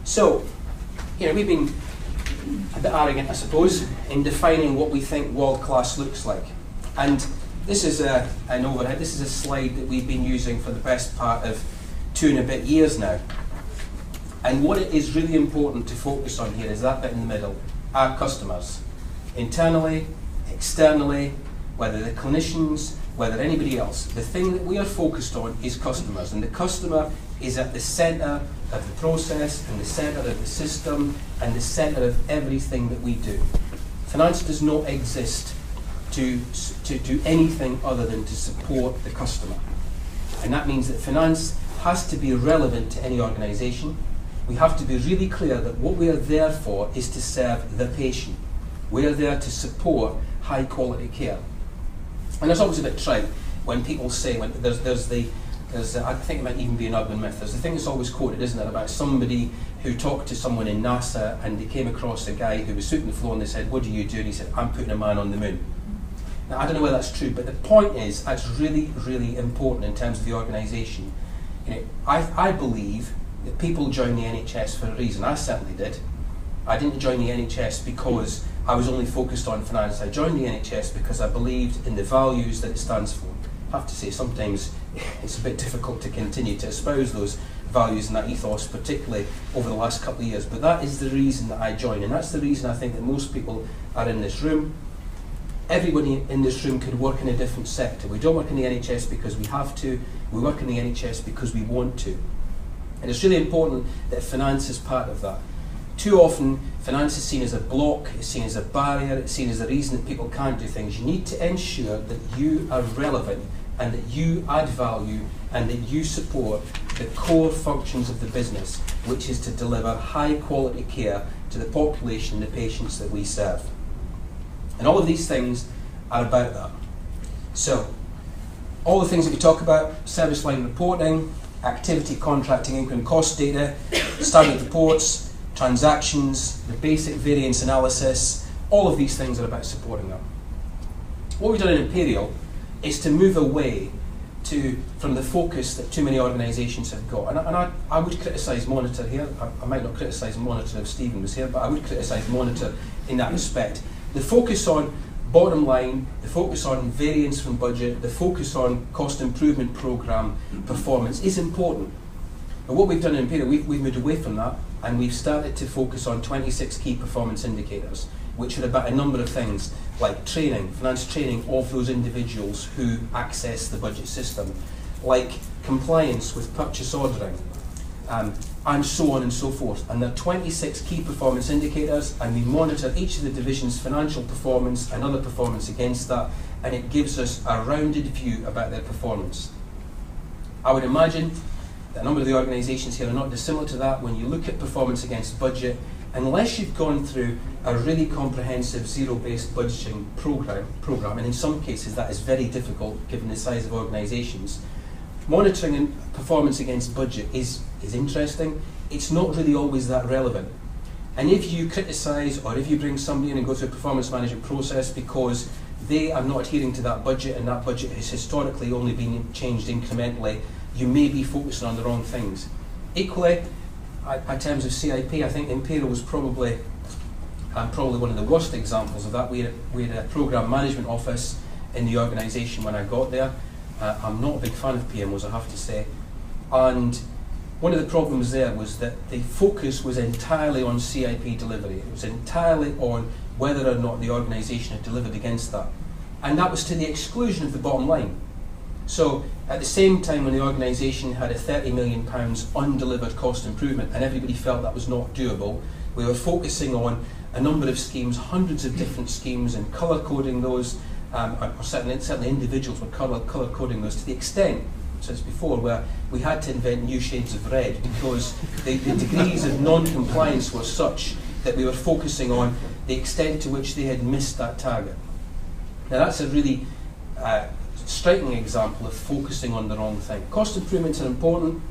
So, we've been a bit arrogant, I suppose, in defining what we think world class looks like. And this is an overhead. This is a slide that we've been using for the best part of 2 and a bit years now. And what it is really important to focus on here is that bit in the middle, our customers. Internally, externally, whether the clinicians, whether anybody else, the thing that we are focused on is customers. And the customer is at the centre of the process, and the centre of the system, and the centre of everything that we do. Finance does not exist to do anything other than to support the customer. And that means that finance has to be relevant to any organisation. We have to be really clear that what we are there for is to serve the patient. We are there to support high quality care. And there's always a bit trite when people say, when I think it might even be an urban myth, there's the thing that's always quoted, isn't it, about somebody who talked to someone in NASA and they came across a guy who was sweeping the floor and they said, "What do you do?" And he said, "I'm putting a man on the moon." Now, I don't know whether that's true, but the point is that's really, really important in terms of the organisation. I believe that people join the NHS for a reason. I certainly did. I didn't join the NHS because I was only focused on finance. I joined the NHS because I believed in the values that it stands for. I have to say, sometimes it's a bit difficult to continue to espouse those values and that ethos, particularly over the last couple of years. But that is the reason that I joined, and that's the reason I think that most people are in this room. Everybody in this room could work in a different sector. We don't work in the NHS because we have to. We work in the NHS because we want to. And it's really important that finance is part of that. Too often, finance is seen as a block, it's seen as a barrier, it's seen as a reason that people can't do things. You need to ensure that you are relevant and that you add value and that you support the core functions of the business, which is to deliver high quality care to the population and the patients that we serve. And all of these things are about that. So, all the things that we talk about, service line reporting, activity, contracting, income, cost data, standard reports, transactions, the basic variance analysis, all of these things are about supporting that. What we've done in Imperial is to move away from the focus that too many organisations have got. And I would criticise Monitor here. I might not criticise Monitor if Stephen was here, but I would criticise Monitor in that respect. The focus on bottom line, the focus on variance from budget, the focus on cost improvement programme performance is important. But what we've done in Imperial, we've moved away from that, and we've started to focus on 26 key performance indicators, which are about a number of things like training, finance training of those individuals who access the budget system, like compliance with purchase ordering, and so on and so forth. And there are 26 key performance indicators, and we monitor each of the divisions' financial performance and other performance against that, and it gives us a rounded view about their performance. I would imagine that a number of the organisations here are not dissimilar to that. When you look at performance against budget, unless you've gone through a really comprehensive zero-based budgeting program, and in some cases that is very difficult given the size of organisations, monitoring performance against budget is interesting. It's not really always that relevant. And if you criticise or if you bring somebody in and go through a performance management process because they are not adhering to that budget and that budget has historically only been changed incrementally, you may be focusing on the wrong things. Equally, in terms of CIP, I think Imperial was probably one of the worst examples of that. We had a programme management office in the organisation when I got there. I'm not a big fan of PMOs, I have to say. And one of the problems there was that the focus was entirely on CIP delivery. It was entirely on whether or not the organisation had delivered against that. And that was to the exclusion of the bottom line. So at the same time when the organisation had a £30 million undelivered cost improvement and everybody felt that was not doable, we were focusing on a number of schemes, hundreds of different schemes, and colour coding those, or certainly individuals were colour coding those to the extent, since before, where we had to invent new shades of red because the degrees of non-compliance were such that we were focusing on the extent to which they had missed that target. Now that's a really striking example of focusing on the wrong thing. Cost improvements are important,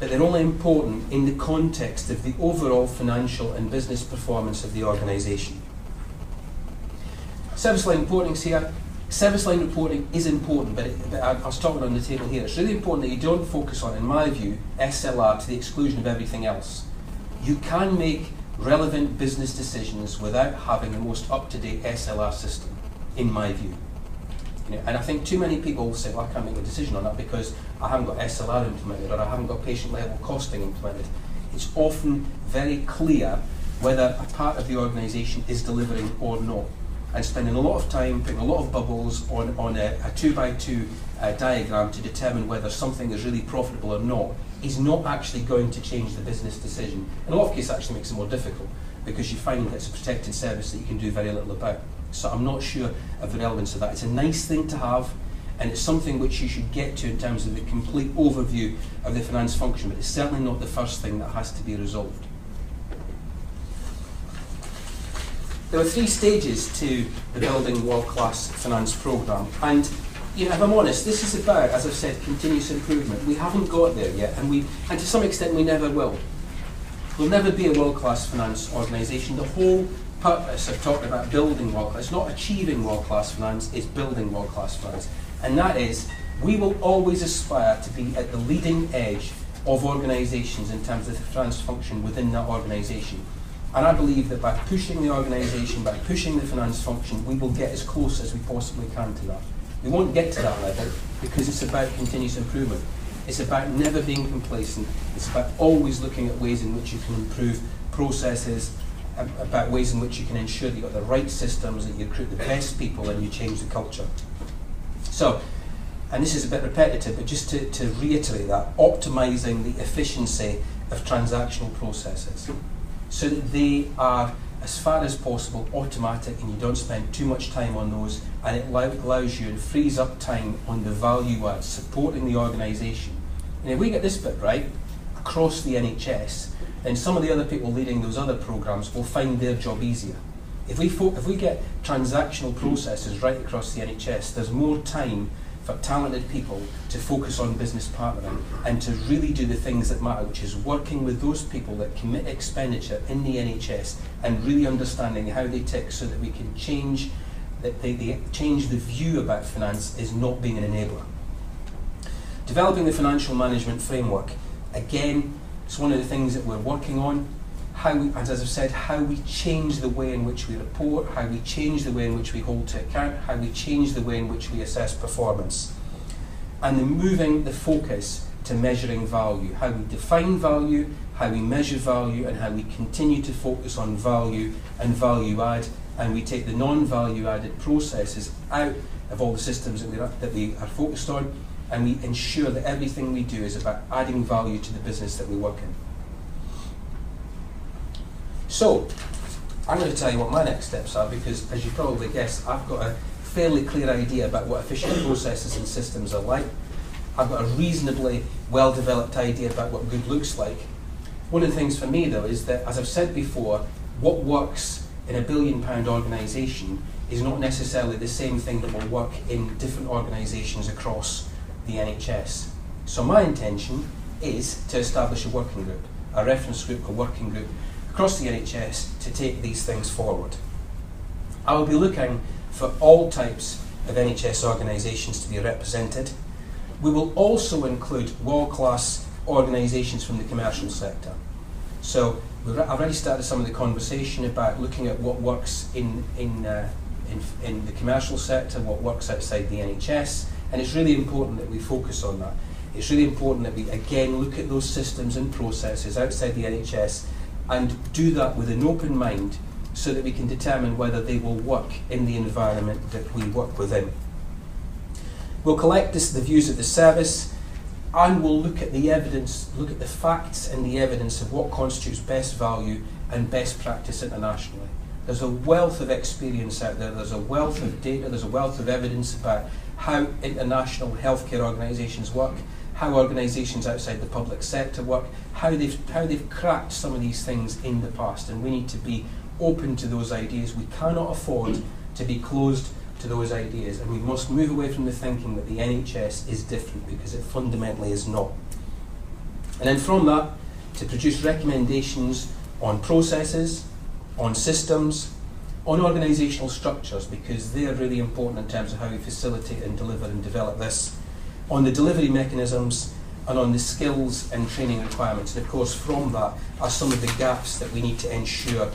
but they're only important in the context of the overall financial and business performance of the organisation. Service line reporting here. Service line reporting is important, but I was talking on the table here. It's really important that you don't focus on, in my view, SLR to the exclusion of everything else. You can make relevant business decisions without having the most up-to-date SLR system, in my view. And I think too many people will say, well, I can't make a decision on that because I haven't got SLR implemented or I haven't got patient-level costing implemented. It's often very clear whether a part of the organisation is delivering or not. And spending a lot of time putting a lot of bubbles on a 2x2 diagram to determine whether something is really profitable or not is not actually going to change the business decision. In a lot of cases, it actually makes it more difficult because you find that it's a protected service that you can do very little about. So I'm not sure of the relevance of that. It's a nice thing to have, and it's something which you should get to in terms of the complete overview of the finance function, but it's certainly not the first thing that has to be resolved. There are 3 stages to the Building World-Class Finance programme, and if I'm honest, this is about, as I've said, continuous improvement. We haven't got there yet, and to some extent we never will. We'll never be a world-class finance organisation. The whole purpose of talking about building world-class, it's not achieving world-class finance, it's building world-class finance. And that is, we will always aspire to be at the leading edge of organisations in terms of the finance function within that organisation. And I believe that by pushing the organisation, by pushing the finance function, we will get as close as we possibly can to that. We won't get to that level because it's about continuous improvement. It's about never being complacent. It's about always looking at ways in which you can improve processes, about ways in which you can ensure that you've got the right systems, that you recruit the best people and you change the culture. So, and this is a bit repetitive, but just to reiterate that, optimising the efficiency of transactional processes so that they are, as far as possible, automatic and you don't spend too much time on those, and it allows you and frees up time on the value add, supporting the organisation. And if we get this bit right, across the NHS, then some of the other people leading those other programmes will find their job easier. If we get transactional processes right across the NHS, there's more time for talented people to focus on business partnering and to really do the things that matter, which is working with those people that commit expenditure in the NHS and really understanding how they tick so that we can change change the view about finance is not being an enabler. Developing the financial management framework. Again, it's one of the things that we're working on. As I've said, how we change the way in which we report, how we change the way in which we hold to account, how we change the way in which we assess performance. And then moving the focus to measuring value, how we define value, how we measure value, and how we continue to focus on value and value add, and we take the non-value added processes out of all the systems that we are focused on, and we ensure that everything we do is about adding value to the business that we work in. So, I'm going to tell you what my next steps are because, as you probably guessed, I've got a fairly clear idea about what efficient processes and systems are like. I've got a reasonably well-developed idea about what good looks like. One of the things for me, though, is that, as I've said before, what works in a billion-pound organisation is not necessarily the same thing that will work in different organisations across the NHS. So my intention is to establish a working group, a reference group, a working group, across the NHS to take these things forward. I will be looking for all types of NHS organisations to be represented. We will also include world-class organisations from the commercial sector. So I've already started some of the conversation about looking at what works in the commercial sector, what works outside the NHS, and it's really important that we focus on that. It's really important that we again look at those systems and processes outside the NHS and do that with an open mind so that we can determine whether they will work in the environment that we work within. We'll collect the views of the service and we'll look at the evidence, look at the facts and the evidence of what constitutes best value and best practice internationally. There's a wealth of experience out there, there's a wealth of data, there's a wealth of evidence about how international healthcare organisations work, how organisations outside the public sector work, how they've cracked some of these things in the past, and we need to be open to those ideas. We cannot afford to be closed to those ideas, and we must move away from the thinking that the NHS is different, because it fundamentally is not. And then from that, to produce recommendations on processes, on systems, on organisational structures, because they are really important in terms of how we facilitate and deliver and develop this, on the delivery mechanisms, and on the skills and training requirements. And of course, from that are some of the gaps that we need to ensure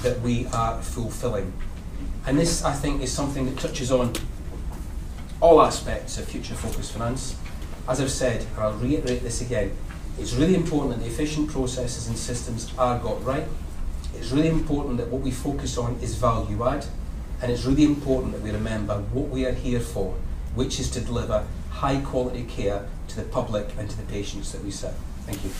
that we are fulfilling. And this, I think, is something that touches on all aspects of Future Focused Finance. As I've said, and I'll reiterate this again, it's really important that the efficient processes and systems are got right. It's really important that what we focus on is value add, and it's really important that we remember what we are here for, which is to deliver high quality care to the public and to the patients that we serve. Thank you.